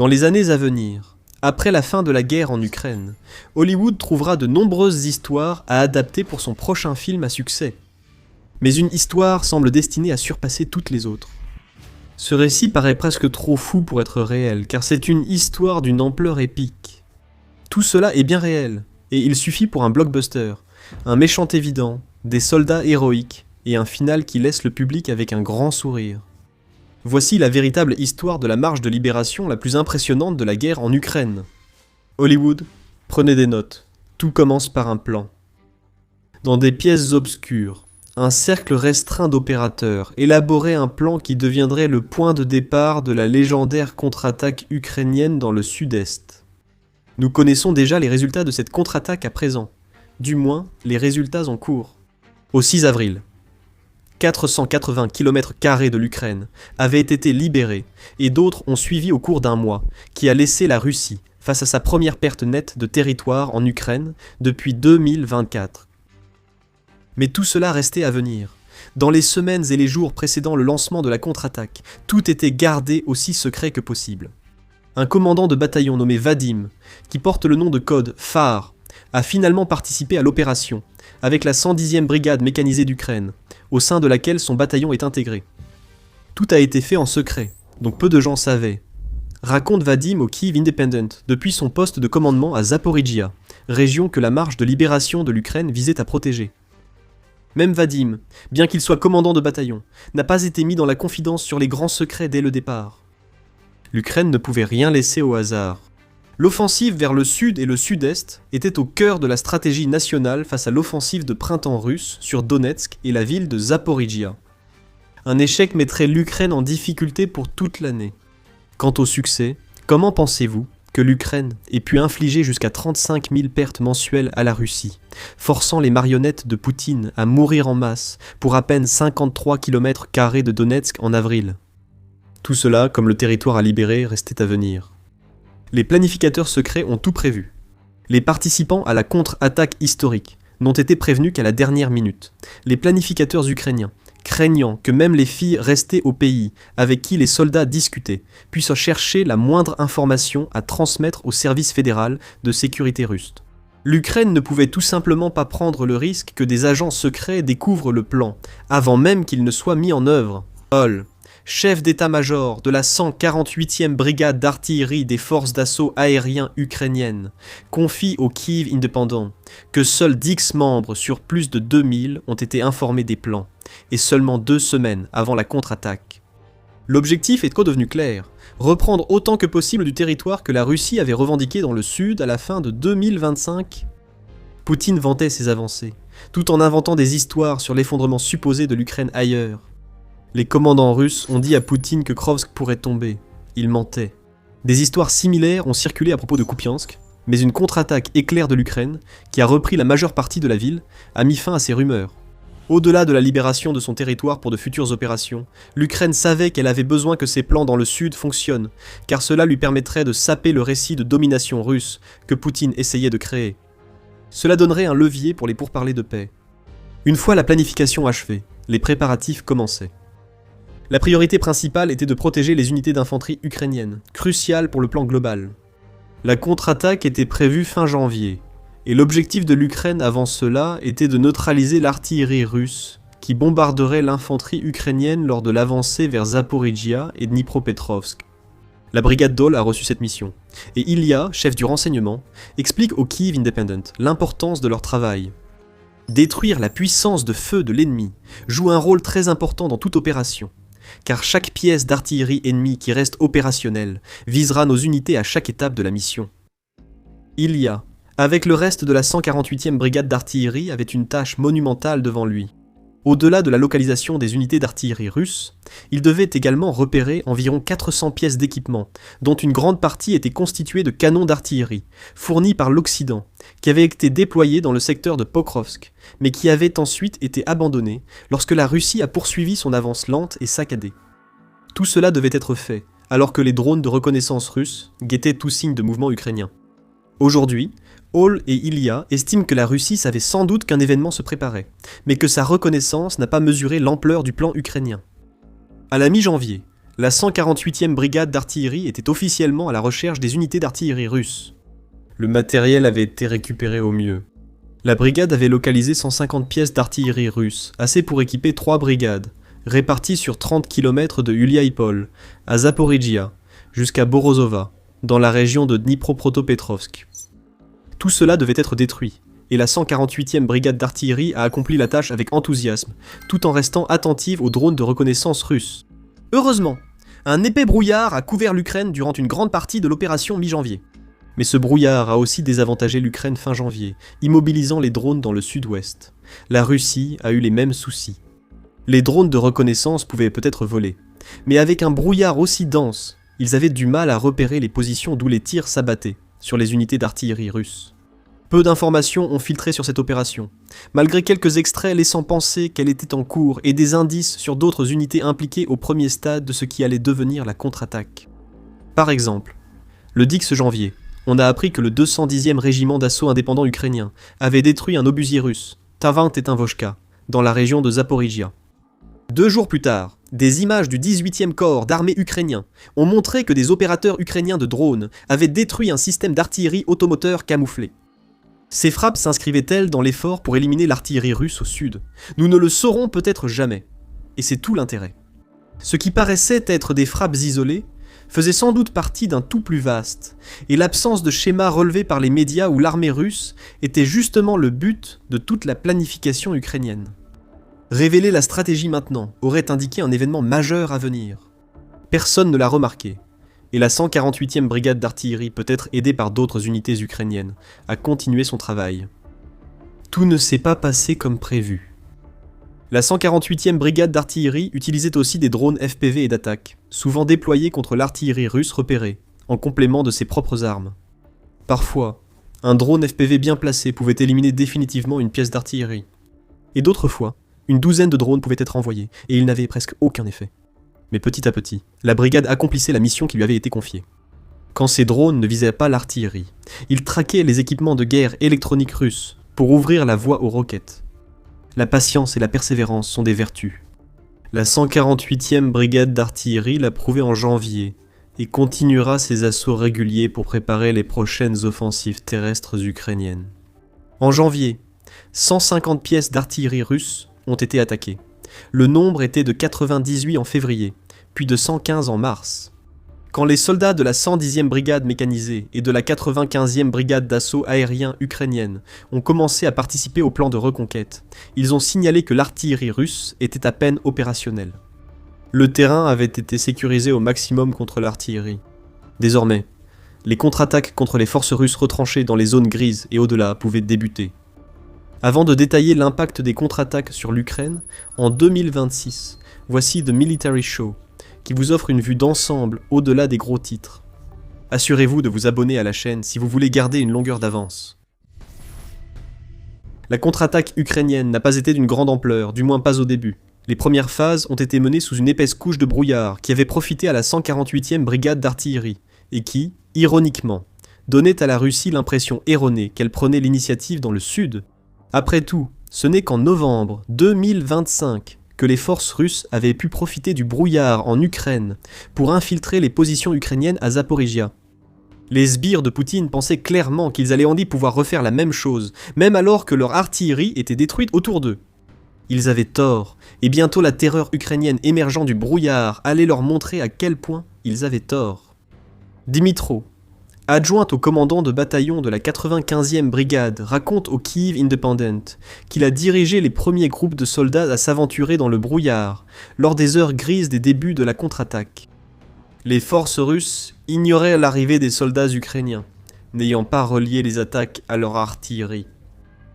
Dans les années à venir, après la fin de la guerre en Ukraine, Hollywood trouvera de nombreuses histoires à adapter pour son prochain film à succès. Mais une histoire semble destinée à surpasser toutes les autres. Ce récit paraît presque trop fou pour être réel, car c'est une histoire d'une ampleur épique. Tout cela est bien réel, et il suffit pour un blockbuster, un méchant évident, des soldats héroïques, et un final qui laisse le public avec un grand sourire. Voici la véritable histoire de la marche de libération la plus impressionnante de la guerre en Ukraine. Hollywood, prenez des notes, tout commence par un plan. Dans des pièces obscures, un cercle restreint d'opérateurs élaborait un plan qui deviendrait le point de départ de la légendaire contre-attaque ukrainienne dans le sud-est. Nous connaissons déjà les résultats de cette contre-attaque à présent, du moins les résultats en cours. Au 6 avril, 480 km² de l'Ukraine avaient été libérés et d'autres ont suivi au cours d'un mois, qui a laissé la Russie face à sa première perte nette de territoire en Ukraine depuis 2024. Mais tout cela restait à venir. Dans les semaines et les jours précédant le lancement de la contre-attaque, tout était gardé aussi secret que possible. Un commandant de bataillon nommé Vadim, qui porte le nom de code Phare, a finalement participé à l'opération, avec la 110e brigade mécanisée d'Ukraine, au sein de laquelle son bataillon est intégré. Tout a été fait en secret, donc peu de gens savaient. Raconte Vadim au Kyiv Independent, depuis son poste de commandement à Zaporizhia, région que la marche de libération de l'Ukraine visait à protéger. Même Vadim, bien qu'il soit commandant de bataillon, n'a pas été mis dans la confidence sur les grands secrets dès le départ. L'Ukraine ne pouvait rien laisser au hasard. L'offensive vers le sud et le sud-est était au cœur de la stratégie nationale face à l'offensive de printemps russe sur Donetsk et la ville de Zaporizhia. Un échec mettrait l'Ukraine en difficulté pour toute l'année. Quant au succès, comment pensez-vous que l'Ukraine ait pu infliger jusqu'à 35 000 pertes mensuelles à la Russie, forçant les marionnettes de Poutine à mourir en masse pour à peine 53 km² de Donetsk en avril? Tout cela, comme le territoire à libérer, restait à venir. Les planificateurs secrets ont tout prévu. Les participants à la contre-attaque historique n'ont été prévenus qu'à la dernière minute. Les planificateurs ukrainiens, craignant que même les filles restées au pays, avec qui les soldats discutaient, puissent chercher la moindre information à transmettre au service fédéral de sécurité russe. L'Ukraine ne pouvait tout simplement pas prendre le risque que des agents secrets découvrent le plan, avant même qu'il ne soit mis en œuvre. Hall, chef d'état-major de la 148e brigade d'artillerie des forces d'assaut aériens ukrainiennes, confie au Kyiv Independent que seuls 10 membres sur plus de 2000 ont été informés des plans, et seulement 2 semaines avant la contre-attaque. L'objectif est redevenu clair, reprendre autant que possible du territoire que la Russie avait revendiqué dans le sud à la fin de 2025. Poutine vantait ses avancées, tout en inventant des histoires sur l'effondrement supposé de l'Ukraine ailleurs. Les commandants russes ont dit à Poutine que Krovsk pourrait tomber. Il mentait. Des histoires similaires ont circulé à propos de Kupiansk, mais une contre-attaque éclair de l'Ukraine, qui a repris la majeure partie de la ville, a mis fin à ces rumeurs. Au-delà de la libération de son territoire pour de futures opérations, l'Ukraine savait qu'elle avait besoin que ses plans dans le sud fonctionnent, car cela lui permettrait de saper le récit de domination russe que Poutine essayait de créer. Cela donnerait un levier pour les pourparlers de paix. Une fois la planification achevée, les préparatifs commençaient. La priorité principale était de protéger les unités d'infanterie ukrainiennes, cruciales pour le plan global. La contre-attaque était prévue fin janvier, et l'objectif de l'Ukraine avant cela était de neutraliser l'artillerie russe, qui bombarderait l'infanterie ukrainienne lors de l'avancée vers Zaporizhia et Dnipropetrovsk. La brigade Dol a reçu cette mission, et Ilya, chef du renseignement, explique au Kyiv Independent l'importance de leur travail. Détruire la puissance de feu de l'ennemi joue un rôle très important dans toute opération, car chaque pièce d'artillerie ennemie qui reste opérationnelle visera nos unités à chaque étape de la mission. Ilya, avec le reste de la 148e brigade d'artillerie, avait une tâche monumentale devant lui. Au-delà de la localisation des unités d'artillerie russes, il devait également repérer environ 400 pièces d'équipement, dont une grande partie était constituée de canons d'artillerie, fournis par l'Occident, qui avaient été déployés dans le secteur de Pokrovsk, mais qui avaient ensuite été abandonnés lorsque la Russie a poursuivi son avance lente et saccadée. Tout cela devait être fait, alors que les drones de reconnaissance russes guettaient tout signe de mouvement ukrainien. Aujourd'hui, Hall et Ilya estiment que la Russie savait sans doute qu'un événement se préparait, mais que sa reconnaissance n'a pas mesuré l'ampleur du plan ukrainien. À la mi-janvier, la 148e brigade d'artillerie était officiellement à la recherche des unités d'artillerie russes. Le matériel avait été récupéré au mieux. La brigade avait localisé 150 pièces d'artillerie russe, assez pour équiper 3 brigades, réparties sur 30 km de Uliaïpol, à Zaporijia, jusqu'à Borozova, dans la région de Dnipropetrovsk. Tout cela devait être détruit, et la 148e brigade d'artillerie a accompli la tâche avec enthousiasme, tout en restant attentive aux drones de reconnaissance russes. Heureusement, un épais brouillard a couvert l'Ukraine durant une grande partie de l'opération mi-janvier. Mais ce brouillard a aussi désavantagé l'Ukraine fin janvier, immobilisant les drones dans le sud-ouest. La Russie a eu les mêmes soucis. Les drones de reconnaissance pouvaient peut-être voler, mais avec un brouillard aussi dense, ils avaient du mal à repérer les positions d'où les tirs s'abattaient sur les unités d'artillerie russes. Peu d'informations ont filtré sur cette opération, malgré quelques extraits laissant penser qu'elle était en cours et des indices sur d'autres unités impliquées au premier stade de ce qui allait devenir la contre-attaque. Par exemple, le 10 janvier, on a appris que le 210e régiment d'assaut indépendant ukrainien avait détruit un obusier russe, Tavint-Tetinvoshka, dans la région de Zaporijia. 2 jours plus tard, des images du 18e corps d'armée ukrainien ont montré que des opérateurs ukrainiens de drones avaient détruit un système d'artillerie automoteur camouflé. Ces frappes s'inscrivaient-elles dans l'effort pour éliminer l'artillerie russe au sud? Nous ne le saurons peut-être jamais. Et c'est tout l'intérêt. Ce qui paraissait être des frappes isolées faisait sans doute partie d'un tout plus vaste, et l'absence de schéma relevé par les médias ou l'armée russe était justement le but de toute la planification ukrainienne. Révéler la stratégie maintenant aurait indiqué un événement majeur à venir. Personne ne l'a remarqué, et la 148e brigade d'artillerie, peut-être aidée par d'autres unités ukrainiennes, a continué son travail. Tout ne s'est pas passé comme prévu. La 148e brigade d'artillerie utilisait aussi des drones FPV et d'attaque, souvent déployés contre l'artillerie russe repérée, en complément de ses propres armes. Parfois, un drone FPV bien placé pouvait éliminer définitivement une pièce d'artillerie. Et d'autres fois, une douzaine de drones pouvaient être envoyés, et ils n'avaient presque aucun effet. Mais petit à petit, la brigade accomplissait la mission qui lui avait été confiée. Quand ces drones ne visaient pas l'artillerie, ils traquaient les équipements de guerre électroniques russes pour ouvrir la voie aux roquettes. La patience et la persévérance sont des vertus. La 148e brigade d'artillerie l'a prouvé en janvier et continuera ses assauts réguliers pour préparer les prochaines offensives terrestres ukrainiennes. En janvier, 150 pièces d'artillerie russe ont été attaquées. Le nombre était de 98 en février, puis de 115 en mars. Quand les soldats de la 110e brigade mécanisée et de la 95e brigade d'assaut aérien ukrainienne ont commencé à participer au plan de reconquête, ils ont signalé que l'artillerie russe était à peine opérationnelle. Le terrain avait été sécurisé au maximum contre l'artillerie. Désormais, les contre-attaques contre les forces russes retranchées dans les zones grises et au-delà pouvaient débuter. Avant de détailler l'impact des contre-attaques sur l'Ukraine, en 2026, voici The Military Show, qui vous offre une vue d'ensemble au-delà des gros titres. Assurez-vous de vous abonner à la chaîne si vous voulez garder une longueur d'avance. La contre-attaque ukrainienne n'a pas été d'une grande ampleur, du moins pas au début. Les premières phases ont été menées sous une épaisse couche de brouillard qui avait profité à la 148e brigade d'artillerie, et qui, ironiquement, donnait à la Russie l'impression erronée qu'elle prenait l'initiative dans le sud. Après tout, ce n'est qu'en novembre 2025 que les forces russes avaient pu profiter du brouillard en Ukraine pour infiltrer les positions ukrainiennes à Zaporijia. Les sbires de Poutine pensaient clairement qu'ils allaient pouvoir refaire la même chose, même alors que leur artillerie était détruite autour d'eux. Ils avaient tort, et bientôt la terreur ukrainienne émergeant du brouillard allait leur montrer à quel point ils avaient tort. Dimitro, adjointe au commandant de bataillon de la 95e brigade, raconte au Kyiv Independent qu'il a dirigé les premiers groupes de soldats à s'aventurer dans le brouillard, lors des heures grises des débuts de la contre-attaque. Les forces russes ignoraient l'arrivée des soldats ukrainiens, n'ayant pas relié les attaques à leur artillerie.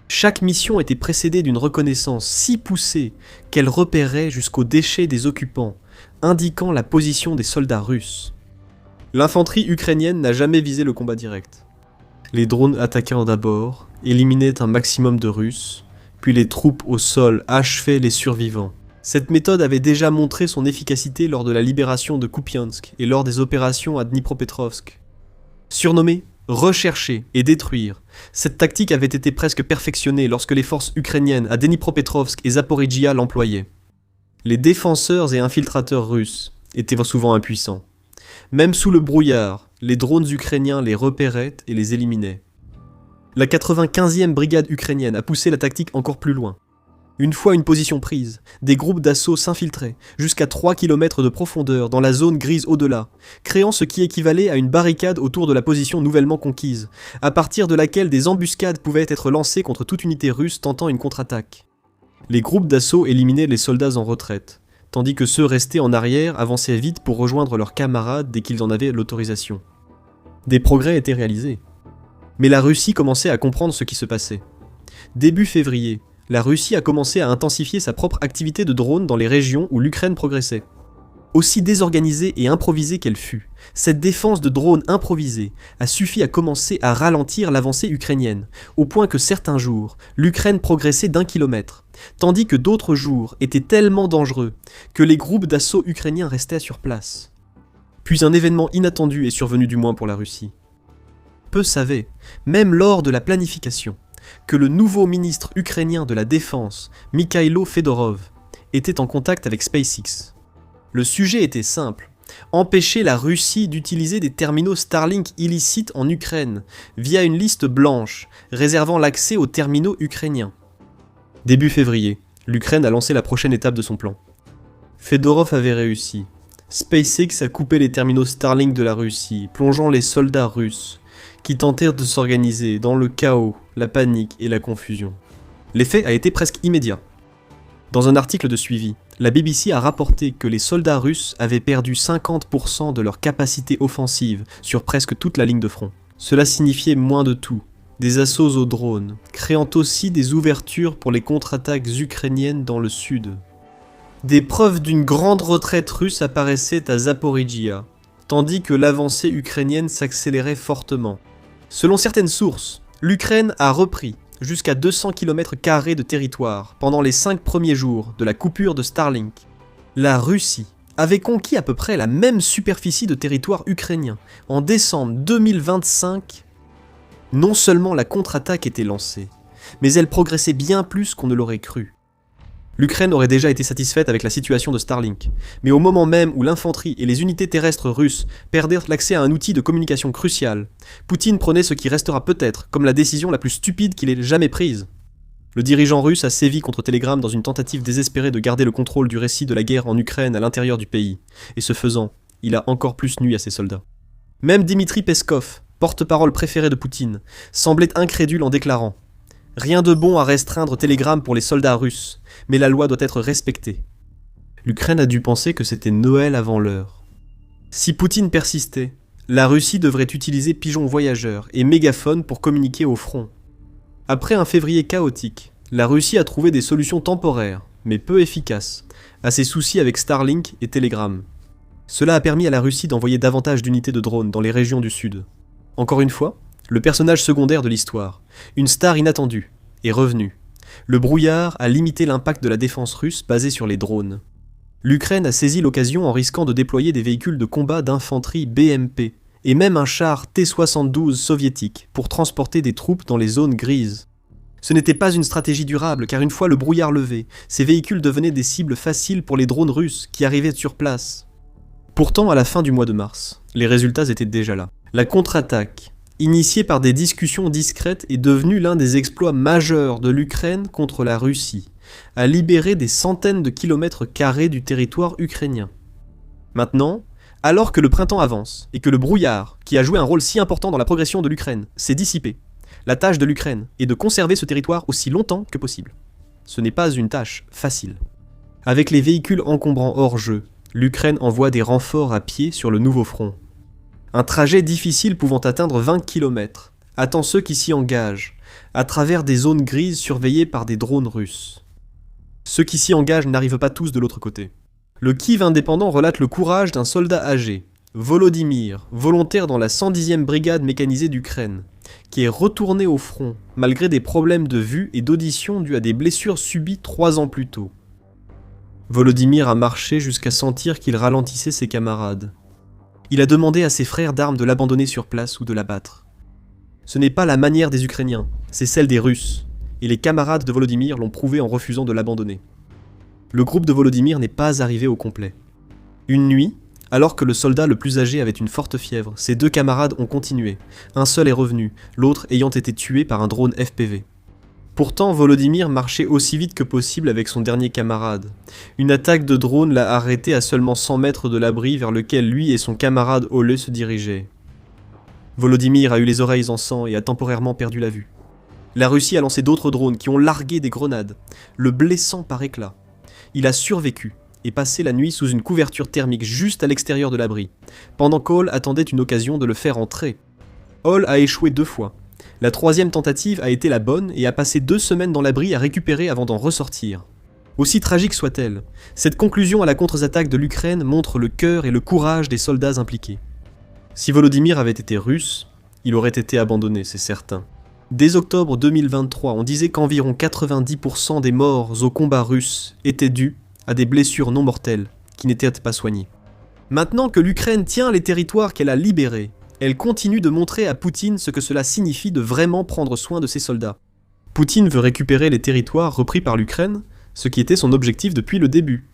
Chaque mission était précédée d'une reconnaissance si poussée qu'elle repérait jusqu'aux déchets des occupants, indiquant la position des soldats russes. L'infanterie ukrainienne n'a jamais visé le combat direct. Les drones attaquant d'abord, éliminaient un maximum de Russes, puis les troupes au sol achevaient les survivants. Cette méthode avait déjà montré son efficacité lors de la libération de Kupiansk et lors des opérations à Dnipropetrovsk. Surnommée « rechercher et détruire », cette tactique avait été presque perfectionnée lorsque les forces ukrainiennes à Dnipropetrovsk et Zaporijia l'employaient. Les défenseurs et infiltrateurs russes étaient souvent impuissants. Même sous le brouillard, les drones ukrainiens les repéraient et les éliminaient. La 95e brigade ukrainienne a poussé la tactique encore plus loin. Une fois une position prise, des groupes d'assaut s'infiltraient jusqu'à 3 km de profondeur dans la zone grise au-delà, créant ce qui équivalait à une barricade autour de la position nouvellement conquise, à partir de laquelle des embuscades pouvaient être lancées contre toute unité russe tentant une contre-attaque. Les groupes d'assaut éliminaient les soldats en retraite, tandis que ceux restés en arrière avançaient vite pour rejoindre leurs camarades dès qu'ils en avaient l'autorisation. Des progrès étaient réalisés. Mais la Russie commençait à comprendre ce qui se passait. Début février, la Russie a commencé à intensifier sa propre activité de drones dans les régions où l'Ukraine progressait. Aussi désorganisée et improvisée qu'elle fut, cette défense de drones improvisés a suffi à commencer à ralentir l'avancée ukrainienne, au point que certains jours, l'Ukraine progressait d'1 kilomètre, tandis que d'autres jours étaient tellement dangereux que les groupes d'assaut ukrainiens restaient sur place. Puis un événement inattendu est survenu du moins pour la Russie. Peu savaient, même lors de la planification, que le nouveau ministre ukrainien de la Défense, Mikhailo Fedorov, était en contact avec SpaceX. Le sujet était simple, empêcher la Russie d'utiliser des terminaux Starlink illicites en Ukraine, via une liste blanche, réservant l'accès aux terminaux ukrainiens. Début février, l'Ukraine a lancé la prochaine étape de son plan. Fedorov avait réussi. SpaceX a coupé les terminaux Starlink de la Russie, plongeant les soldats russes, qui tentèrent de s'organiser dans le chaos, la panique et la confusion. L'effet a été presque immédiat. Dans un article de suivi, la BBC a rapporté que les soldats russes avaient perdu 50% de leur capacité offensive sur presque toute la ligne de front. Cela signifiait moins de tout, des assauts aux drones, créant aussi des ouvertures pour les contre-attaques ukrainiennes dans le sud. Des preuves d'une grande retraite russe apparaissaient à Zaporijia, tandis que l'avancée ukrainienne s'accélérait fortement. Selon certaines sources, l'Ukraine a repris jusqu'à 200 km² de territoire pendant les 5 premiers jours de la coupure de Starlink. La Russie avait conquis à peu près la même superficie de territoire ukrainien en décembre 2025. Non seulement la contre-attaque était lancée, mais elle progressait bien plus qu'on ne l'aurait cru. L'Ukraine aurait déjà été satisfaite avec la situation de Starlink, mais au moment même où l'infanterie et les unités terrestres russes perdèrent l'accès à un outil de communication crucial, Poutine prenait ce qui restera peut-être comme la décision la plus stupide qu'il ait jamais prise. Le dirigeant russe a sévi contre Telegram dans une tentative désespérée de garder le contrôle du récit de la guerre en Ukraine à l'intérieur du pays, et ce faisant, il a encore plus nui à ses soldats. Même Dmitri Peskov, porte-parole préféré de Poutine, semblait incrédule en déclarant « Rien de bon à restreindre Telegram pour les soldats russes, mais la loi doit être respectée. » L'Ukraine a dû penser que c'était Noël avant l'heure. Si Poutine persistait, la Russie devrait utiliser pigeons voyageurs et mégaphones pour communiquer au front. Après un février chaotique, la Russie a trouvé des solutions temporaires, mais peu efficaces, à ses soucis avec Starlink et Telegram. Cela a permis à la Russie d'envoyer davantage d'unités de drones dans les régions du sud. Encore une fois, le personnage secondaire de l'histoire, une star inattendue, est revenu. Le brouillard a limité l'impact de la défense russe basée sur les drones. L'Ukraine a saisi l'occasion en risquant de déployer des véhicules de combat d'infanterie BMP, et même un char T-72 soviétique pour transporter des troupes dans les zones grises. Ce n'était pas une stratégie durable, car une fois le brouillard levé, ces véhicules devenaient des cibles faciles pour les drones russes qui arrivaient sur place. Pourtant, à la fin du mois de mars, les résultats étaient déjà là. La contre-attaque, initiée par des discussions discrètes, est devenue l'un des exploits majeurs de l'Ukraine contre la Russie, a libéré des centaines de kilomètres carrés du territoire ukrainien. Maintenant, alors que le printemps avance et que le brouillard, qui a joué un rôle si important dans la progression de l'Ukraine, s'est dissipé, la tâche de l'Ukraine est de conserver ce territoire aussi longtemps que possible. Ce n'est pas une tâche facile. Avec les véhicules encombrants hors jeu, l'Ukraine envoie des renforts à pied sur le nouveau front. Un trajet difficile pouvant atteindre 20 km attend ceux qui s'y engagent, à travers des zones grises surveillées par des drones russes. Ceux qui s'y engagent n'arrivent pas tous de l'autre côté. Le Kyiv indépendant relate le courage d'un soldat âgé, Volodymyr, volontaire dans la 110e brigade mécanisée d'Ukraine, qui est retourné au front malgré des problèmes de vue et d'audition dus à des blessures subies 3 ans plus tôt. Volodymyr a marché jusqu'à sentir qu'il ralentissait ses camarades. Il a demandé à ses frères d'armes de l'abandonner sur place ou de l'abattre. Ce n'est pas la manière des Ukrainiens, c'est celle des Russes, et les camarades de Volodymyr l'ont prouvé en refusant de l'abandonner. Le groupe de Volodymyr n'est pas arrivé au complet. Une nuit, Alors que le soldat le plus âgé avait une forte fièvre, ses 2 camarades ont continué. Un seul est revenu, l'autre ayant été tué par un drone FPV. Pourtant, Volodymyr marchait aussi vite que possible avec son dernier camarade. Une attaque de drone l'a arrêté à seulement 100 mètres de l'abri vers lequel lui et son camarade Ole se dirigeaient. Volodymyr a eu les oreilles en sang et a temporairement perdu la vue. La Russie a lancé d'autres drones qui ont largué des grenades, le blessant par éclat. Il a survécu et passé la nuit sous une couverture thermique juste à l'extérieur de l'abri, pendant qu'Hall attendait une occasion de le faire entrer. Hall a échoué 2 fois. La 3e tentative a été la bonne et a passé 2 semaines dans l'abri à récupérer avant d'en ressortir. Aussi tragique soit-elle, cette conclusion à la contre-attaque de l'Ukraine montre le cœur et le courage des soldats impliqués. Si Volodymyr avait été russe, il aurait été abandonné, c'est certain. Dès octobre 2023, on disait qu'environ 90% des morts au combat russe étaient dus à des blessures non mortelles qui n'étaient pas soignées. Maintenant que l'Ukraine tient les territoires qu'elle a libérés, elle continue de montrer à Poutine ce que cela signifie de vraiment prendre soin de ses soldats. Poutine veut récupérer les territoires repris par l'Ukraine, ce qui était son objectif depuis le début.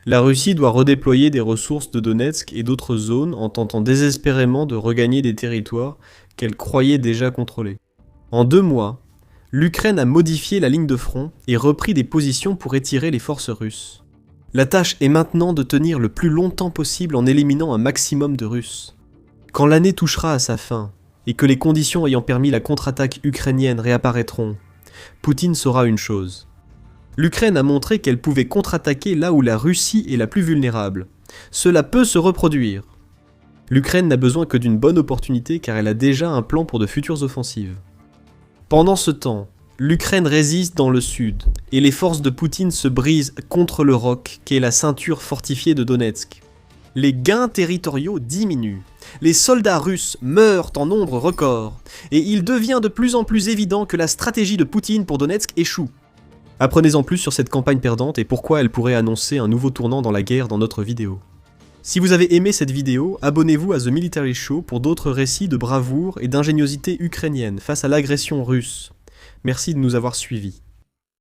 La Russie doit redéployer des ressources de Donetsk et d'autres zones en tentant désespérément de regagner des territoires qu'elle croyait déjà contrôler. En 2 mois, l'Ukraine a modifié la ligne de front et repris des positions pour étirer les forces russes. La tâche est maintenant de tenir le plus longtemps possible en éliminant un maximum de Russes. Quand l'année touchera à sa fin, et que les conditions ayant permis la contre-attaque ukrainienne réapparaîtront, Poutine saura une chose. L'Ukraine a montré qu'elle pouvait contre-attaquer là où la Russie est la plus vulnérable. Cela peut se reproduire. L'Ukraine n'a besoin que d'une bonne opportunité car elle a déjà un plan pour de futures offensives. Pendant ce temps, l'Ukraine résiste dans le sud, et les forces de Poutine se brisent contre le roc qu'est la ceinture fortifiée de Donetsk. Les gains territoriaux diminuent, les soldats russes meurent en nombre record, et il devient de plus en plus évident que la stratégie de Poutine pour Donetsk échoue. Apprenez-en plus sur cette campagne perdante et pourquoi elle pourrait annoncer un nouveau tournant dans la guerre dans notre vidéo. Si vous avez aimé cette vidéo, abonnez-vous à The Military Show pour d'autres récits de bravoure et d'ingéniosité ukrainienne face à l'agression russe. Merci de nous avoir suivis.